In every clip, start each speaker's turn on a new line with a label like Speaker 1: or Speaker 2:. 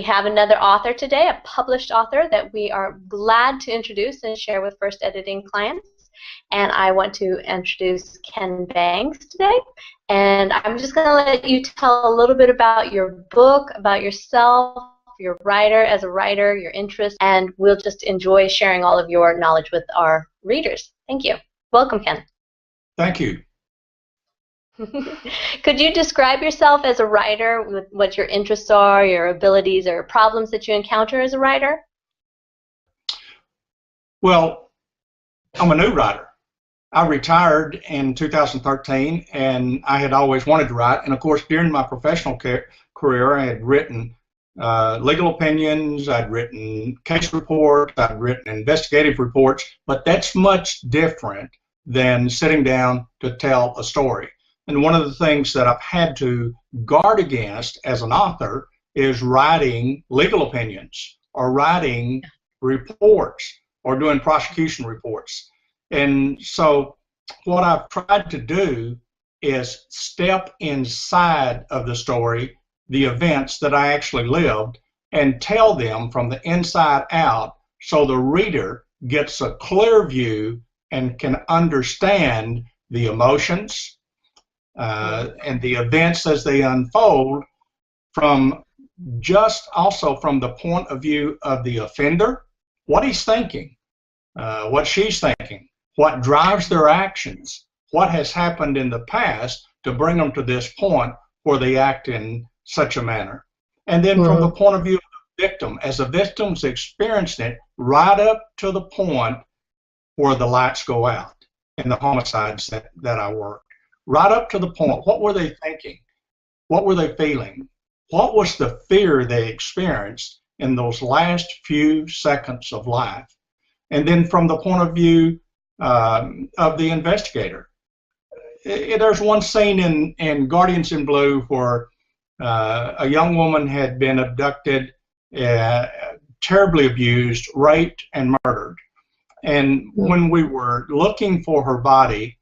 Speaker 1: have another author today, a published author that we are glad to introduce and share with First Editing clients. And I want to introduce Ken Banks today. And I'm just going to let you tell a little bit about your book, about yourself, your writer as a writer, your interests, and we'll just enjoy sharing all of your knowledge with our readers. Thank you. Welcome, Ken.
Speaker 2: Thank you.
Speaker 1: Could you describe yourself as a writer, what your interests are, your abilities, or problems that you encounter as a writer?
Speaker 2: Well, I'm a new writer. I retired in 2013, and I had always wanted to write. And of course, during my professional career, I had written legal opinions, I'd written case reports, I'd written investigative reports, but that's much different than sitting down to tell a story. And one of the things that I've had to guard against as an author is writing legal opinions or writing reports or doing prosecution reports. And so what I've tried to do is step inside of the story, the events that I actually lived, and tell them from the inside out so the reader gets a clear view and can understand the emotions and the events as they unfold from also from the point of view of the offender, what he's thinking, what she's thinking, what drives their actions, what has happened in the past to bring them to this point where they act in such a manner. And then from the point of view of the victim, as the victim's experiencing it, right up to the point where the lights go out in the homicides that I worked. Right up to the point, what were they thinking? What were they feeling? What was the fear they experienced in those last few seconds of life? And then from the point of view of the investigator. There's one scene in Guardians in Blue where a young woman had been abducted, terribly abused, raped, and murdered. And when we were looking for her body,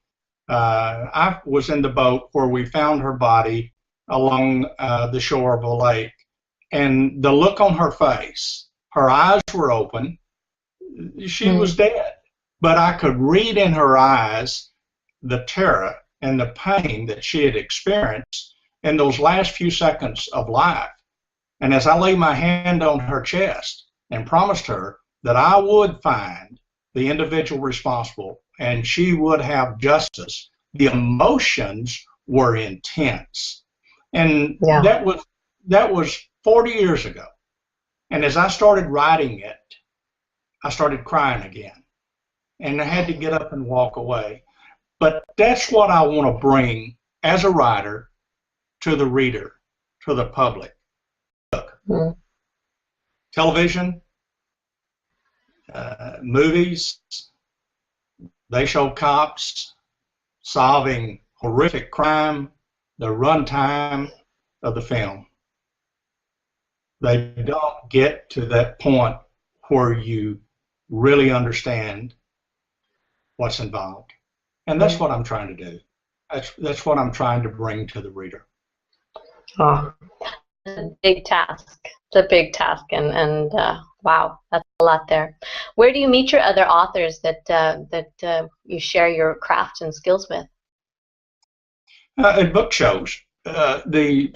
Speaker 2: I was in the boat where we found her body along the shore of a lake. And the look on her face, her eyes were open. She was dead. But I could read in her eyes the terror and the pain that she had experienced in those last few seconds of life. And as I laid my hand on her chest and promised her that I would find the individual responsible and she would have justice, the emotions were intense. And that was 40 years ago. And as I started writing it, I started crying again. And I had to get up and walk away. But that's what I want to bring as a writer to the reader, to the public. Look, television, movies, they show cops solving horrific crime, the runtime of the film. They don't get to that point where you really understand what's involved. And that's what I'm trying to do. That's what I'm trying to bring to the reader.
Speaker 1: Oh, it's a big task. It's a big task, and wow, that's a lot there. Where do you meet your other authors that you share your craft and skills with?
Speaker 2: At book shows. The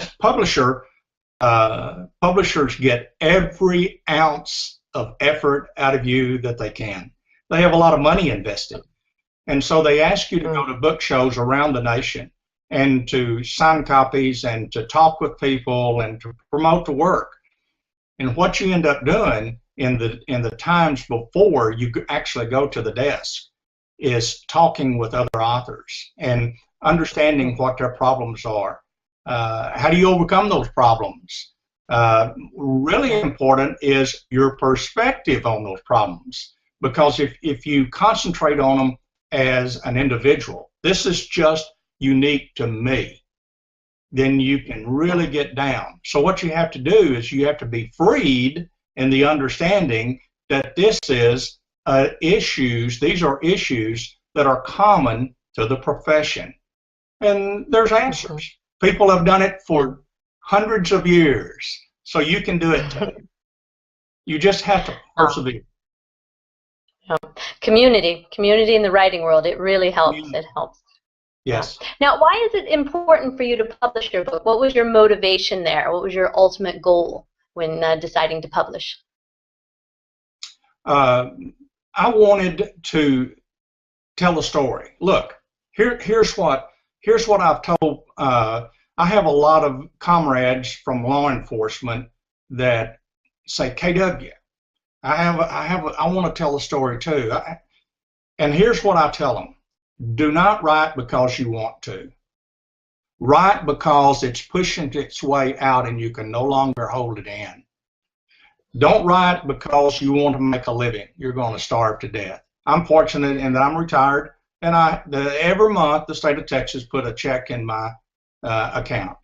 Speaker 2: publishers get every ounce of effort out of you that they can. They have a lot of money invested. And so they ask you to go to book shows around the nation and to sign copies and to talk with people and to promote the work. And what you end up doing in the times before you actually go to the desk is talking with other authors and understanding what their problems are. How do you overcome those problems? Really important is your perspective on those problems, because if you concentrate on them as an individual, this is just unique to me, then you can really get down. So what you have to do is you have to be freed in the understanding that this is these are issues that are common to the profession. And there's answers. People have done it for hundreds of years. So you can do it too. You just have to persevere.
Speaker 1: Community in the writing world, it really helps. It helps.
Speaker 2: Yes.
Speaker 1: Now, why is it important for you to publish your book? What was your motivation there? What was your ultimate goal when deciding to publish?
Speaker 2: I wanted to tell a story. Look, here's what I've told. I have a lot of comrades from law enforcement that say, KW, I want to tell a story too. And here's what I tell them. Do not write because you want to. Write because it's pushing its way out and you can no longer hold it in. Don't write because you want to make a living. You're going to starve to death. I'm fortunate in that I'm retired, and every month the state of Texas put a check in my account.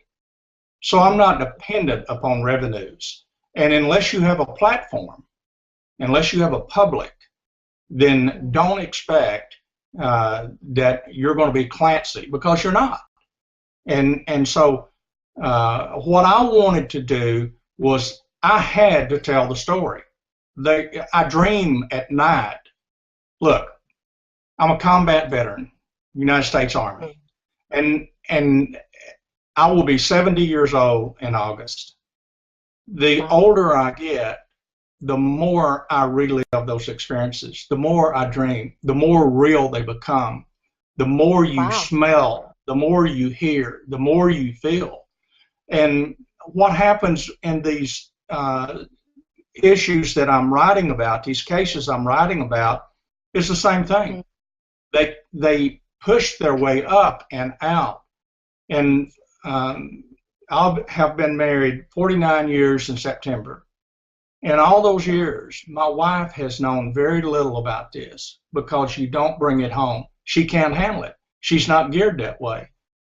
Speaker 2: So I'm not dependent upon revenues. And unless you have a platform, unless you have a public, then don't expect that you're going to be Clancy, because you're not. And so what I wanted to do was I had to tell the story. I dream at night. Look, I'm a combat veteran, United States Army, and I will be 70 years old in August. The older I get, the more I relive those experiences, the more I dream, the more real they become, the more you smell, the more you hear, the more you feel. And what happens in these issues that I'm writing about, these cases I'm writing about, is the same thing. They push their way up and out. And I have been married 49 years in September. And all those years, my wife has known very little about this because you don't bring it home. She can't handle it. She's not geared that way.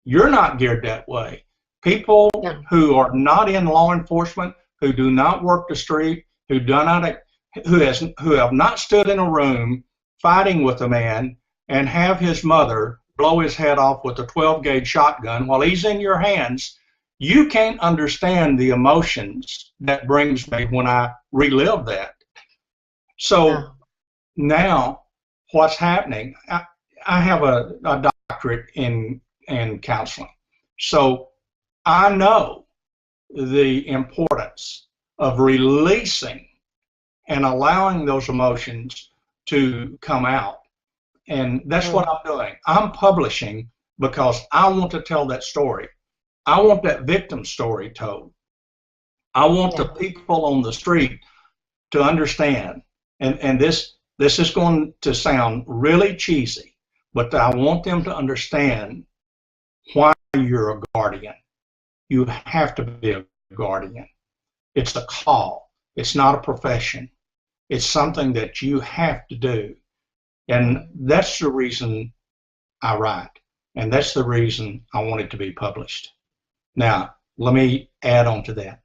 Speaker 2: You're not geared that way. People who are not in law enforcement, who do not work the street, who have not stood in a room fighting with a man and have his mother blow his head off with a 12-gauge shotgun while he's in your hands, you can't understand the emotions that brings me when I relive that. So now what's happening, I have a doctorate in counseling. So I know the importance of releasing and allowing those emotions to come out. And that's what I'm doing. I'm publishing because I want to tell that story. I want that victim story told. I want the people on the street to understand. And this is going to sound really cheesy, but I want them to understand why you're a guardian. You have to be a guardian. It's a call. It's not a profession. It's something that you have to do. And that's the reason I write. And that's the reason I want it to be published. Now, let me add on to that.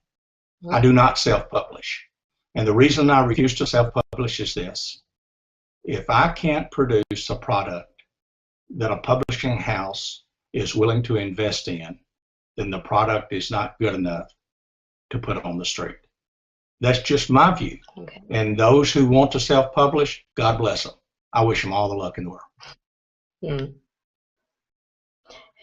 Speaker 2: I do not self-publish. And the reason I refuse to self-publish is this. If I can't produce a product that a publishing house is willing to invest in, then the product is not good enough to put on the street. That's just my view. Okay. And those who want to self-publish, God bless them. I wish them all the luck in the world.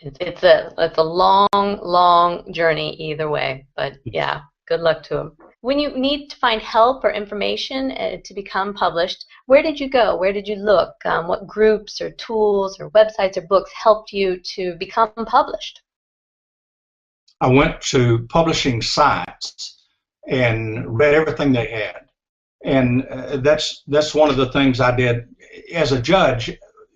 Speaker 1: It's a long journey either way, but yeah, good luck to them. When you need to find help or information to become published, where did you go? Where did you look? What groups or tools or websites or books helped you to become published?
Speaker 2: I went to publishing sites and read everything they had. And that's one of the things I did as a judge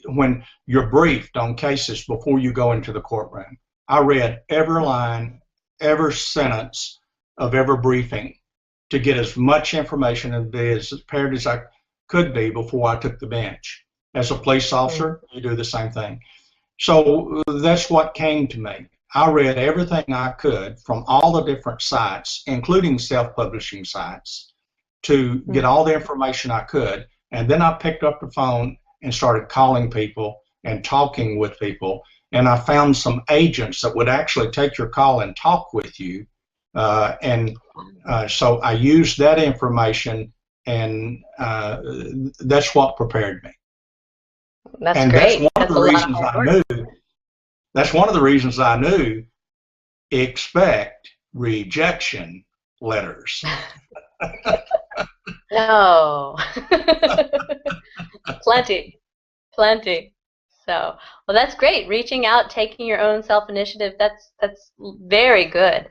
Speaker 2: when you're briefed on cases before you go into the courtroom. I read every line, every sentence of every briefing to get as much information and be as prepared as I could be before I took the bench. As a police officer, you do the same thing. So that's what came to me. I read everything I could from all the different sites, including self-publishing sites, to get all the information I could. And then I picked up the phone and started calling people and talking with people. And I found some agents that would actually take your call and talk with you and So I used that information, and that's what prepared me.
Speaker 1: That's
Speaker 2: And
Speaker 1: great.
Speaker 2: that's one of
Speaker 1: That's
Speaker 2: the
Speaker 1: a lot of
Speaker 2: reasons
Speaker 1: hard
Speaker 2: I
Speaker 1: work.
Speaker 2: knew. That's one of the reasons I knew. Expect rejection letters.
Speaker 1: No. Plenty. Plenty. So, well, that's great. Reaching out, taking your own self-initiative, that's very good.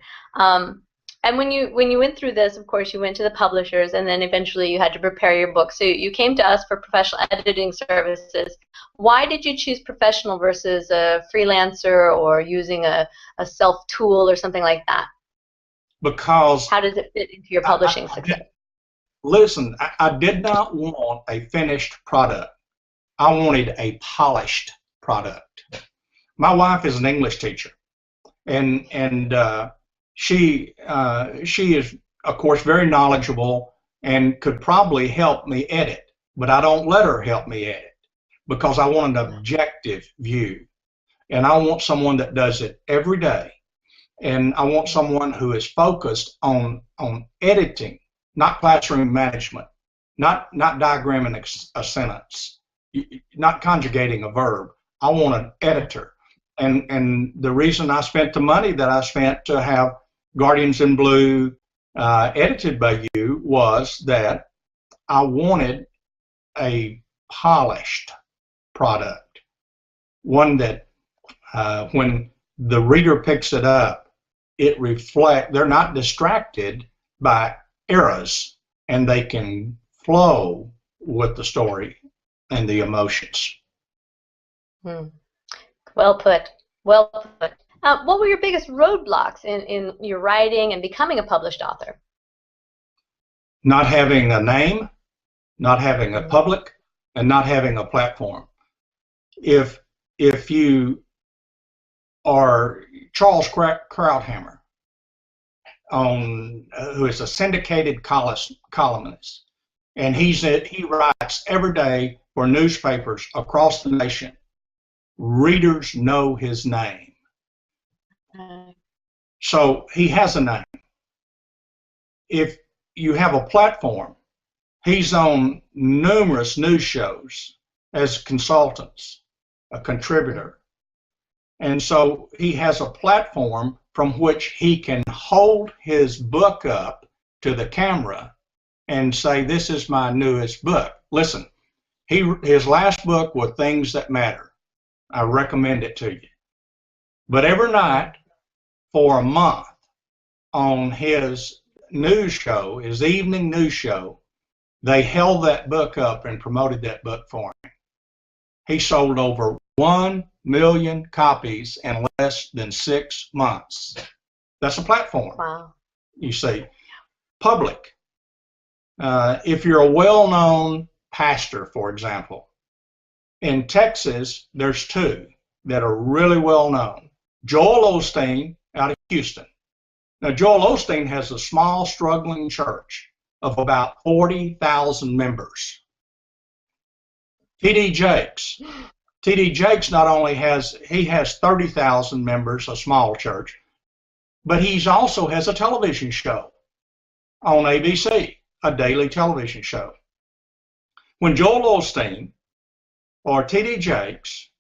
Speaker 1: And when you went through this, of course, you went to the publishers, and then eventually you had to prepare your book. So you came to us for professional editing services. Why did you choose professional versus a freelancer or using a self-tool or something like that?
Speaker 2: Because
Speaker 1: How does it fit into your publishing success?
Speaker 2: listen, I did not want a finished product. I wanted a polished product. My wife is an English teacher, and she is, of course, very knowledgeable and could probably help me edit, but I don't let her help me edit because I want an objective view, and I want someone that does it every day, and I want someone who is focused on editing, not classroom management, not diagramming a sentence, not conjugating a verb. I want an editor. And the reason I spent the money that I spent to have Guardians in Blue edited by you was that I wanted a polished product, one that when the reader picks it up, they're not distracted by eras, and they can flow with the story and the emotions.
Speaker 1: Well put. Well put. What were your biggest roadblocks in your writing and becoming a published author?
Speaker 2: Not having a name, not having a public, and not having a platform. If you are Charles Krauthammer, who is a syndicated columnist, and he writes every day for newspapers across the nation. Readers know his name. So he has a name. If you have a platform, he's on numerous news shows as consultants, a contributor. And so he has a platform from which he can hold his book up to the camera and say, this is my newest book. Listen, his last book was Things That Matter. I recommend it to you. But every night for a month on his news show, his evening news show, they held that book up and promoted that book for him. He sold over 1 million copies in less than 6 months. That's a platform.
Speaker 1: Wow.
Speaker 2: You see. Public. If you're a well-known pastor, for example, in Texas, there's two that are really well known. Joel Osteen out of Houston. Now, Joel Osteen has a small, struggling church of about 40,000 members. T.D. Jakes. T.D. Jakes not only has 30,000 members, a small church, but he also has a television show on ABC, a daily television show. When Joel Osteen or T.D. Jakes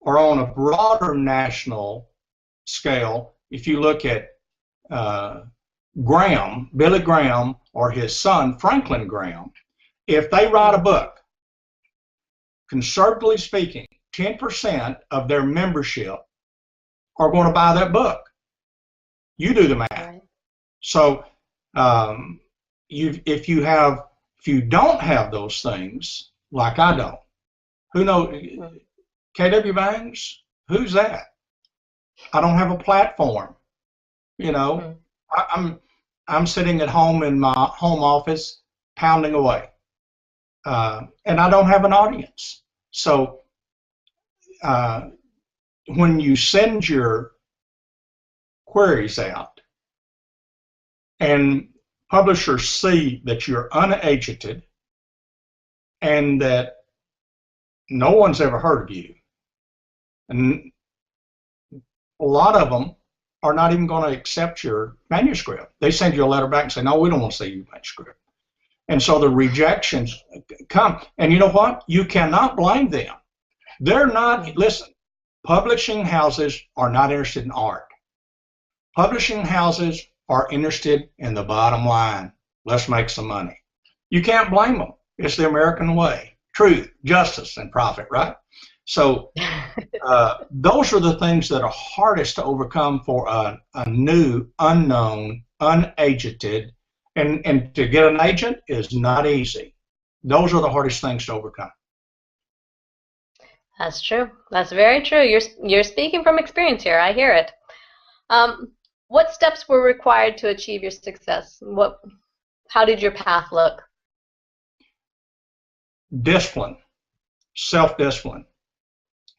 Speaker 2: are on a broader national scale, if you look at Billy Graham, or his son, Franklin Graham, if they write a book, conservatively speaking, 10% of their membership are going to buy that book. You do the math. Right. So if you don't have those things, like I don't, who knows? K.W. Bangs, who's that? I don't have a platform. You know, I'm sitting at home in my home office, pounding away, and I don't have an audience. So when you send your queries out, and publishers see that you're unagented and that no one's ever heard of you, and a lot of them are not even going to accept your manuscript. They send you a letter back and say, no, we don't want to see your manuscript. And so the rejections come. And you know what? You cannot blame them. They're not, listen, publishing houses are not interested in art. Publishing houses are interested in the bottom line. Let's make some money. You can't blame them. It's the American way. Truth, justice, and profit, right? So those are the things that are hardest to overcome for a new, unknown, unagented, and to get an agent is not easy. Those are the hardest things to overcome.
Speaker 1: That's true. That's very true. You're speaking from experience here. I hear it. What steps were required to achieve your success? How did your path look?
Speaker 2: Discipline, self-discipline.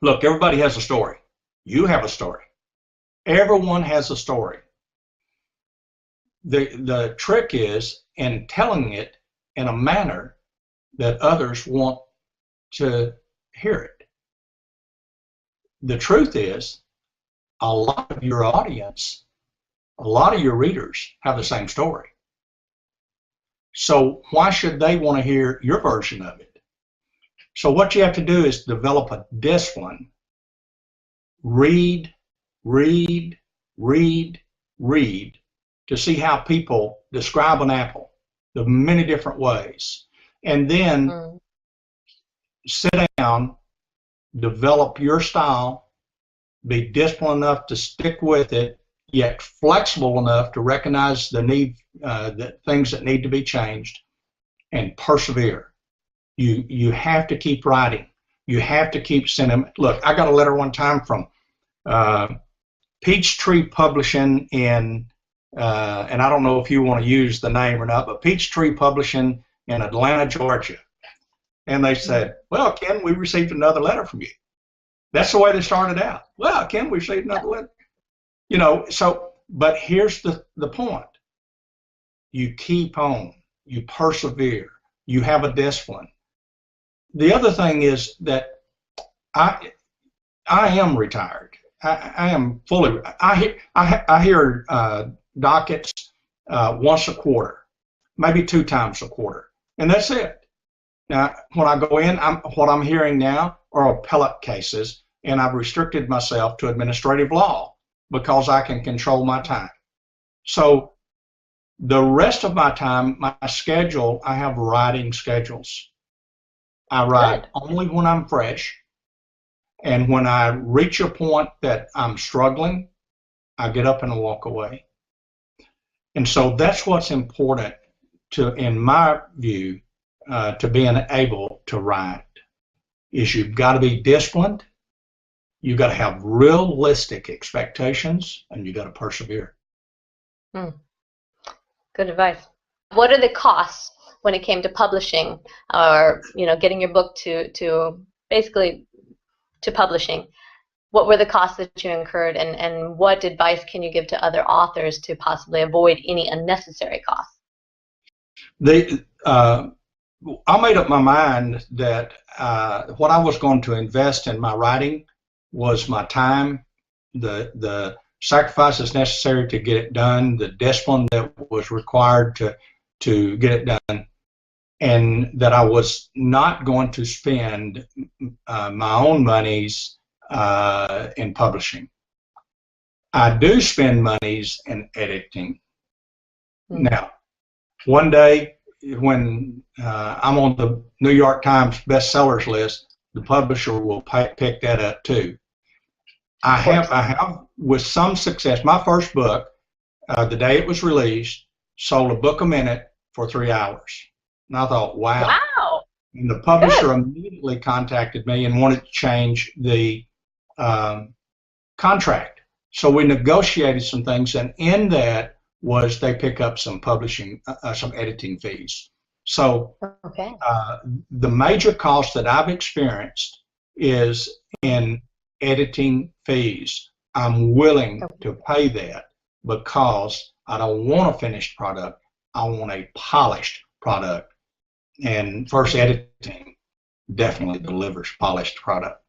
Speaker 2: Look, everybody has a story. You have a story. Everyone has a story. The trick is in telling it in a manner that others want to hear it. The truth is, a lot of your audience, a lot of your readers have the same story. So why should they want to hear your version of it? So what you have to do is develop a discipline. Read, read, read, read to see how people describe an apple, the many different ways. And then sit down, develop your style, be disciplined enough to stick with it, yet flexible enough to recognize the need, the things that need to be changed, and persevere. You have to keep writing. You have to keep sending. Look, I got a letter one time from Peachtree Publishing in, and I don't know if you want to use the name or not, but Peachtree Publishing in Atlanta, Georgia. And they said, well, Ken, we received another letter from you. That's the way they started out. Well, Ken, we received another letter. You know, so, but here's the point. You keep on. You persevere. You have a discipline. The other thing is that I am retired. I am fully. I hear dockets once a quarter, maybe 2 times a quarter, and that's it. Now, when I go in, what I'm hearing now are appellate cases, and I've restricted myself to administrative law because I can control my time. So the rest of my time, my schedule, I have writing schedules. I write only when I'm fresh, and when I reach a point that I'm struggling, I get up and walk away. And so that's what's important to, in my view, to being able to write, is you've got to be disciplined, you've got to have realistic expectations, and you've got to persevere.
Speaker 1: Good advice. What are the costs when it came to publishing, or getting your book to basically to publishing? What were the costs that you incurred, and what advice can you give to other authors to possibly avoid any unnecessary costs?
Speaker 2: I made up my mind that what I was going to invest in my writing was my time, the sacrifices necessary to get it done, the discipline that was required to get it done, and that I was not going to spend my own monies in publishing. I do spend monies in editing. Now, one day when I'm on the New York Times bestsellers list, the publisher will pick that up too. I have with some success. My first book, the day it was released, sold a book a minute for 3 hours. And I thought, wow. And the publisher immediately contacted me and wanted to change the contract. So we negotiated some things, and in that was they pick up some publishing, some editing fees. So the major cost that I've experienced is in editing fees. I'm willing to pay that because I don't want a finished product. I want a polished product. And First Editing definitely delivers polished product.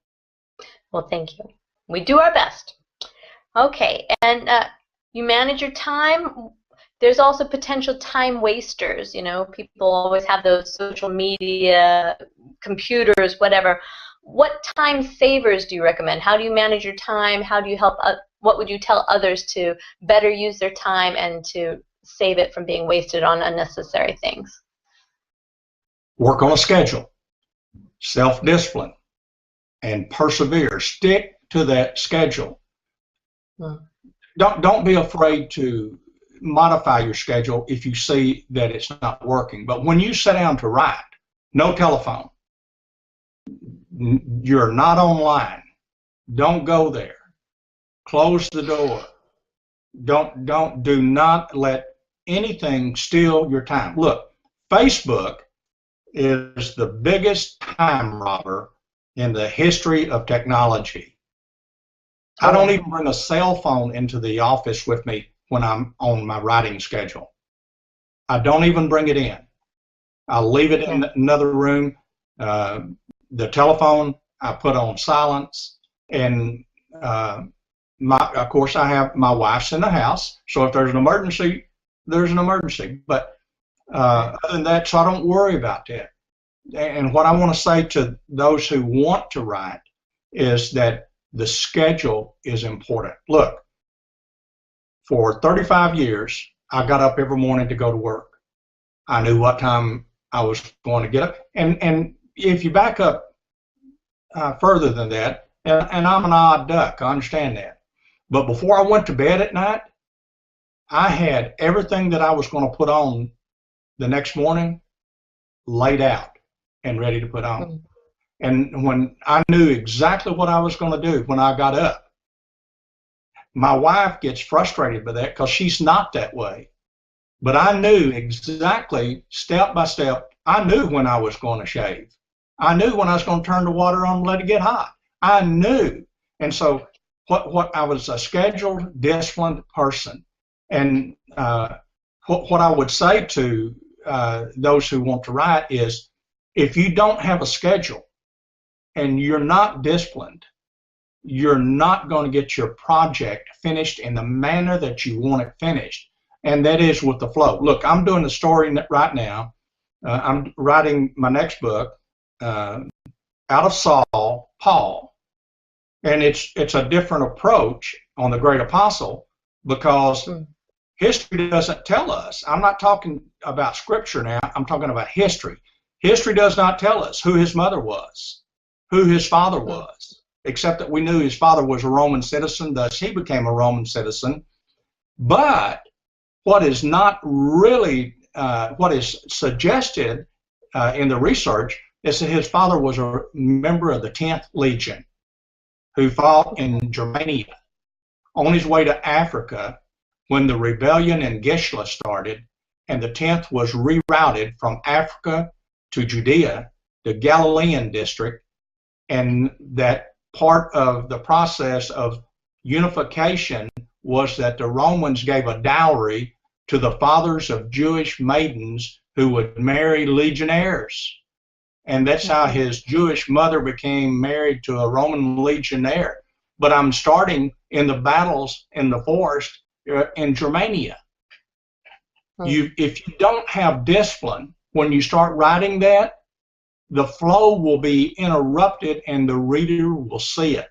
Speaker 1: Well, thank you. We do our best. Okay, and you manage your time, there's also potential time wasters. You know, people always have those social media, computers, whatever. What time savers do you recommend? How do you manage your time? How do you help? What would you tell others to better use their time and to save it from being wasted on unnecessary things?
Speaker 2: Work on a schedule, self-discipline, and persevere. Stick to that schedule. Don't be afraid to modify your schedule if you see that it's not working. But when you sit down to write, no telephone. You're not online. Don't go there. Close the door. Do not let anything steal your time. Look, Facebook is the biggest time robber in the history of technology. I don't even bring a cell phone into the office with me when I'm on my writing schedule. I don't even bring it in. I'll leave it in another room. The telephone I put on silence, and of course I have my wife's in the house, so if there's an emergency, there's an emergency. But other than that, so I don't worry about that. And what I want to say to those who want to write is that the schedule is important. Look, for 35 years, I got up every morning to go to work. I knew what time I was going to get up. And if you back up further than that, and I'm an odd duck, I understand that. But before I went to bed at night, I had everything that I was going to put on the next morning laid out and ready to put on. And when I knew exactly what I was going to do when I got up, my wife gets frustrated by that because she's not that way. But I knew exactly, step by step, I knew when I was going to shave. I knew when I was going to turn the water on and let it get hot. I knew. And so what I was a scheduled, disciplined person. And what I would say to those who want to write is, if you don't have a schedule and you're not disciplined, you're not going to get your project finished in the manner that you want it finished, and that is with the flow. Look, I'm doing a story right now. I'm writing my next book, out of Saul, Paul, and it's a different approach on the great apostle, because history doesn't tell us. I'm not talking about scripture now. I'm talking about history. History does not tell us who his mother was, who his father was, except that we knew his father was a Roman citizen, thus he became a Roman citizen. But what is not really, what is suggested in the research is that his father was a member of the 10th Legion who fought in Germania on his way to Africa when the rebellion in Gishla started, and the 10th was rerouted from Africa to Judea, the Galilean district, and that part of the process of unification was that the Romans gave a dowry to the fathers of Jewish maidens who would marry legionnaires. And that's how his Jewish mother became married to a Roman legionnaire. But I'm starting in the battles in the forest in Germania. If you don't have discipline, when you start writing that, the flow will be interrupted and the reader will see it.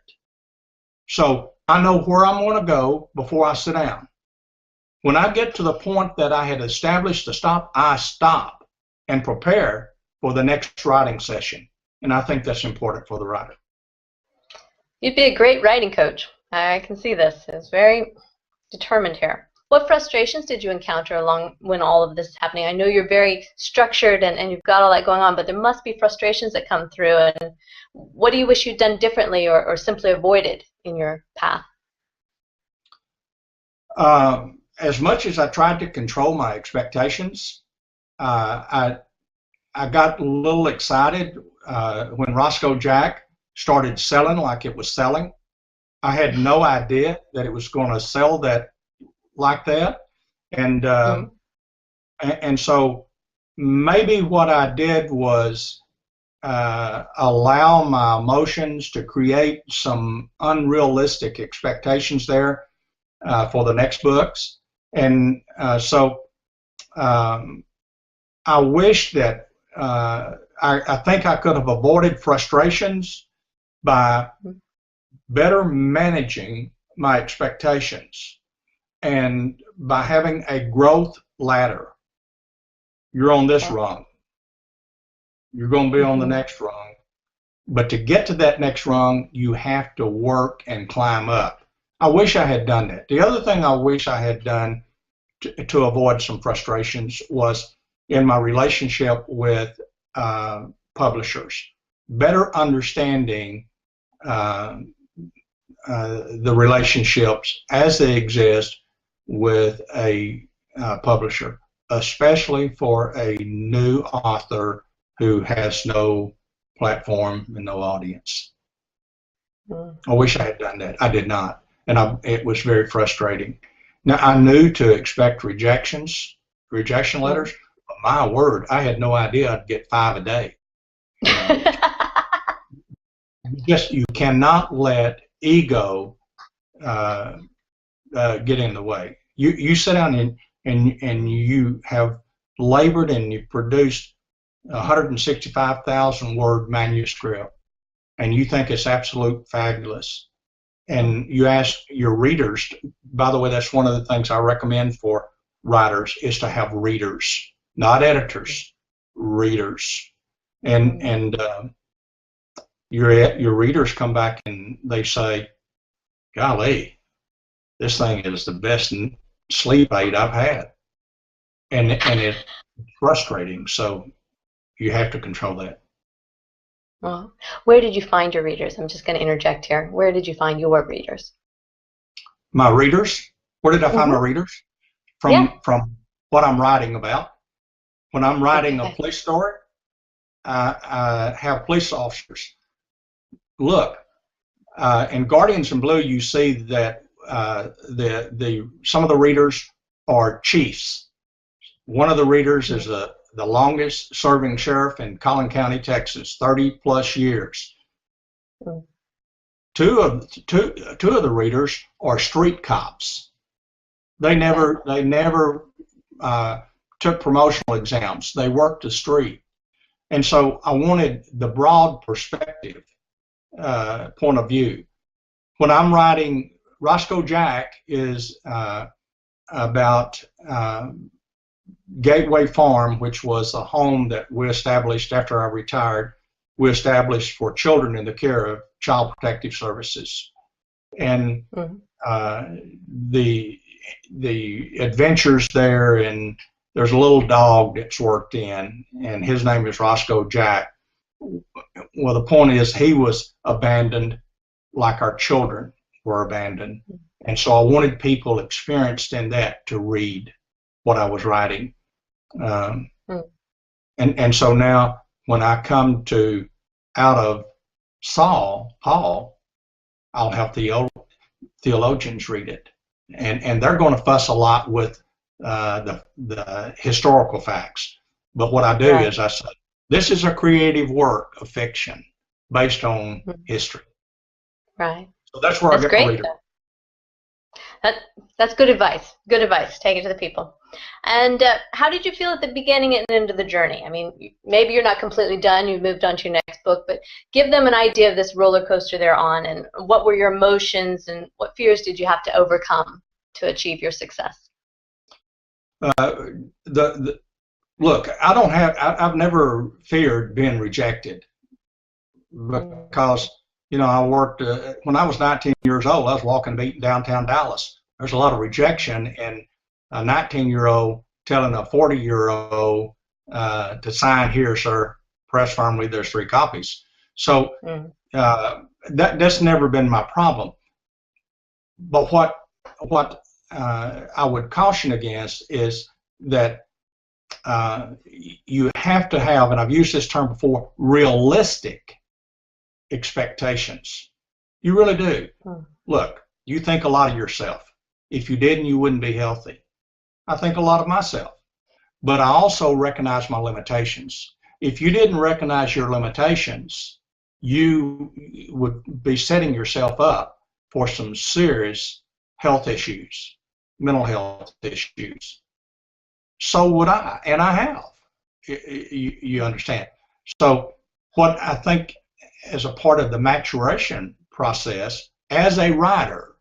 Speaker 2: So I know where I'm going to go before I sit down. When I get to the point that I had established the stop, I stop and prepare for the next writing session. And I think that's important for the writer.
Speaker 1: You'd be a great writing coach. I can see this. It's very determined here. What frustrations did you encounter along when all of this is happening? I know you're very structured and you've got all that going on, but there must be frustrations that come through. And what do you wish you'd done differently or simply avoided in your path?
Speaker 2: As much as I tried to control my expectations, I got a little excited when Roscoe Jack started selling like it was selling. I had no idea that it was going to sell that like that, and so maybe what I did was allow my emotions to create some unrealistic expectations there, for the next books. And so I wish that I think I could have avoided frustrations by better managing my expectations and by having a growth ladder. You're on this rung. You're going to be on the next rung. But to get to that next rung, you have to work and climb up. I wish I had done that. The other thing I wish I had done to avoid some frustrations was in my relationship with publishers, better understanding the relationships as they exist with a publisher, especially for a new author who has no platform and no audience. I wish I had done that. I did not, and it was very frustrating. Now, I knew to expect rejection letters, but my word, I had no idea I'd get 5 a day. You cannot let ego get in the way. You sit down and you have labored and you produced 165,000 word manuscript, and you think it's absolute fabulous. And you ask your readers, by the way, that's one of the things I recommend for writers, is to have readers, not editors, readers. And your readers come back and they say, golly, this thing is the best sleep aid I've had. And it's frustrating, so you have to control that.
Speaker 1: Well, where did you find your readers? I'm just going to interject here. Where did you find your readers?
Speaker 2: My readers? Where did I find my readers? From what I'm writing about. When I'm writing a police story, I have police officers. Look, in Guardians in Blue, you see that some of the readers are chiefs. One of the readers is the longest serving sheriff in Collin County, Texas, 30+ years. Two of the readers are street cops. They never took promotional exams. They worked the street. And so I wanted the broad perspective point of view. When I'm writing, Roscoe Jack is about Gateway Farm, which was a home that we established after I retired. We established for children in the care of Child Protective Services. And the adventures there, and there's a little dog that's worked in, and his name is Roscoe Jack. Well, the point is he was abandoned like our children were abandoned. And so I wanted people experienced in that to read what I was writing. And so now when I come to out of Paul, I'll have theologians read it. And they're going to fuss a lot with the historical facts. But what I do is I say, this is a creative work of fiction based on history.
Speaker 1: Right.
Speaker 2: So that's where I get my reader.
Speaker 1: That's good advice. Good advice. Take it to the people. And how did you feel at the beginning and end of the journey? I mean, maybe you're not completely done. You've moved on to your next book, but give them an idea of this roller coaster they're on, and what were your emotions and what fears did you have to overcome to achieve your success?
Speaker 2: Look, I've never feared being rejected because, I worked, when I was 19 years old, I was walking the beat in downtown Dallas. There's a lot of rejection in a 19-year-old telling a 40-year-old to sign here, sir, press firmly, there's 3 copies. So that's never been my problem. But what I would caution against is that you have to have, and I've used this term before, realistic expectations. You really do. Look, you think a lot of yourself. If you didn't, you wouldn't be healthy. I think a lot of myself. But I also recognize my limitations. If you didn't recognize your limitations, you would be setting yourself up for some serious health issues, mental health issues. So would I, and I have. You understand? So what I think as a part of the maturation process as a writer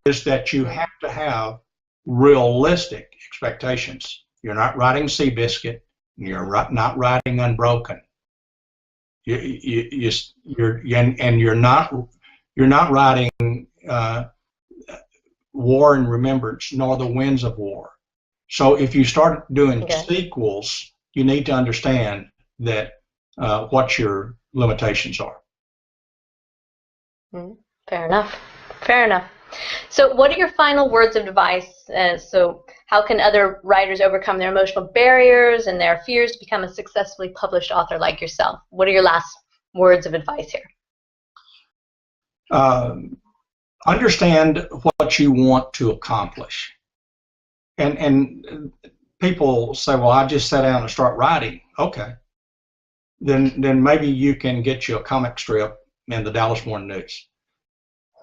Speaker 2: is that you have to have realistic expectations. You're not writing Seabiscuit. You're not writing Unbroken. You're not writing War and Remembrance nor The Winds of War. So if you start doing sequels, you need to understand that what your limitations are.
Speaker 1: Fair enough. Fair enough. So what are your final words of advice? So how can other writers overcome their emotional barriers and their fears to become a successfully published author like yourself? What are your last words of advice here?
Speaker 2: Understand what you want to accomplish. And people say, well, I just sat down and start writing. Okay. Then maybe you can get you a comic strip in the Dallas Morning News.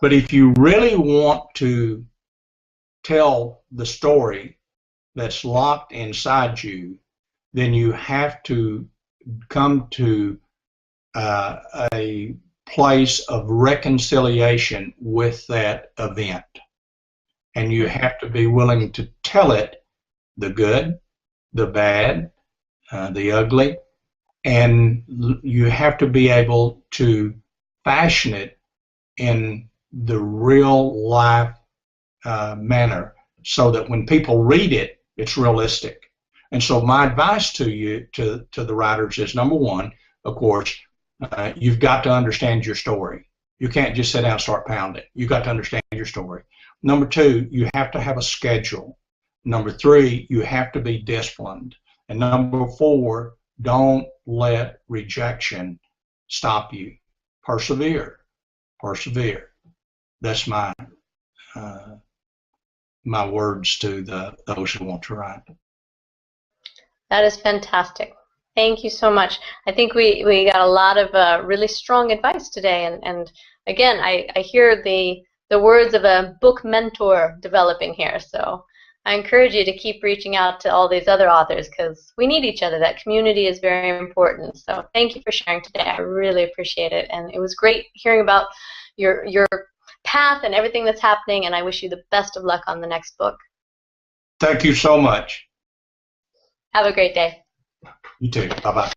Speaker 2: But if you really want to tell the story that's locked inside you, then you have to come to a place of reconciliation with that event. And you have to be willing to tell it, the good, the bad, the ugly, and you have to be able to fashion it in the real life manner so that when people read it, it's realistic. And so my advice to you, to the writers is, number one, of course, you've got to understand your story. You can't just sit down and start pounding. You've got to understand your story. Number two, you have to have a schedule. Number three, you have to be disciplined. And number four, don't let rejection stop you. Persevere. Persevere. That's my my words to those who want to write.
Speaker 1: That is fantastic. Thank you so much. I think we got a lot of really strong advice today, and again, I hear the words of a book mentor developing here. So I encourage you to keep reaching out to all these other authors because we need each other. That community is very important. So thank you for sharing today. I really appreciate it, and it was great hearing about your path and everything that's happening, and I wish you the best of luck on the next book.
Speaker 2: Thank you so much.
Speaker 1: Have a great day.
Speaker 2: You too. Bye-bye.